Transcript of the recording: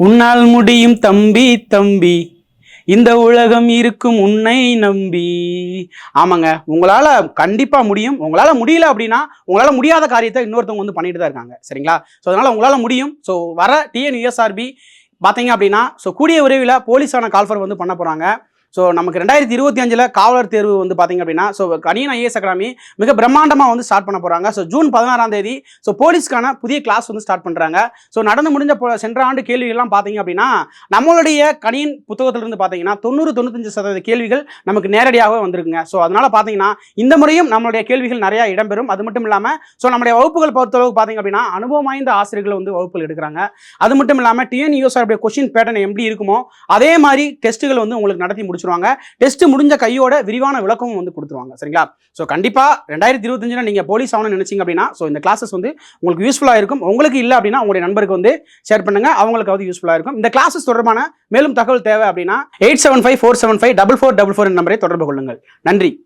உன்னால் முடியும் தம்பி தம்பி, இந்த உலகம் இருக்கும் உன்னை நம்பி. ஆமாங்க, உங்களால கண்டிப்பா முடியும். உங்களால முடியல அப்படின்னா உங்களால முடியாத காரியத்தை இன்னொருத்தவங்க வந்து பண்ணிட்டு தான் இருக்காங்க. சரிங்களா? ஸோ அதனால உங்களால முடியும். ஸோ வர டிஎன்யூஎஸ்ஆர்பி பார்த்தீங்க அப்படின்னா, ஸோ கூடிய விரைவில் போலீஸான கால்ஃபர் வந்து பண்ண போறாங்க. ஸோ நமக்கு 2025 காவலர் தேர்வு வந்து பார்த்தீங்க அப்படின்னா, ஸோ கணியன் ஐஏஎஸ் அகாடமி மிக பிரம்மாண்டமாக வந்து ஸ்டார்ட் பண்ண போகிறாங்க. ஸோ ஜூன் 16ஆம் தேதி ஸோ போலீஸ்க்கான புதிய கிளாஸ் வந்து ஸ்டார்ட் பண்ணுறாங்க. ஸோ நடந்து முடிஞ்ச சென்ற ஆண்டு கேள்விகள்லாம் பார்த்தீங்க அப்படின்னா, நம்மளுடைய கணியன் புத்தகத்திலிருந்து பார்த்தீங்கன்னா 90-95% கேள்விகள் நமக்கு நேரடியாகவே வந்திருக்குங்க. ஸோ அதனால பார்த்தீங்கன்னா இந்த முறையும் நம்மளுடைய கேள்விகள் நிறையா இடம்பெறும். அது மட்டும் இல்லாமல் ஸோ நம்மளுடைய வகுப்புகள் பொறுத்தளவுக்கு பார்த்தீங்க அப்படின்னா அனுபவம் வாய்ந்த ஆசிரியர்கள் வந்து வகுப்புகள் எடுக்கிறாங்க. அது மட்டும் இல்லாமல் டிஎன்யூஎஸ்ஆர்பி கொஸ்டின் பேட்டர்ன் எப்படி இருக்குமோ அதே மாதிரி டெஸ்ட்டுகள் வந்து உங்களுக்கு நடத்தி முடிச்சிருவாங்க. டெஸ்ட் முடிஞ்ச கையோட விரிவான விளக்கமும் வந்து கொடுத்துருவாங்க. சரிங்களா? ஸோ கண்டிப்பா 2025 நீங்க போலீஸ் ஆகணும்னு நினைச்சீங்க அப்படின்னா ஸோ இந்த கிளாஸஸ் வந்து உங்களுக்கு யூஸ்ஃபுல்லா இருக்கும். உங்களுக்கு இல்லை அப்படின்னா உங்களுடைய நண்பருக்கு வந்து ஷேர் பண்ணுங்க, அவங்களுக்காவது யூஸ்ஃபுல்லா இருக்கும். இந்த கிளாஸஸ் தொடர்பான மேலும் தகவல் தேவை அப்படின்னா 8754754444 நம்பரை தொடர்பு கொள்ளுங்கள். நன்றி.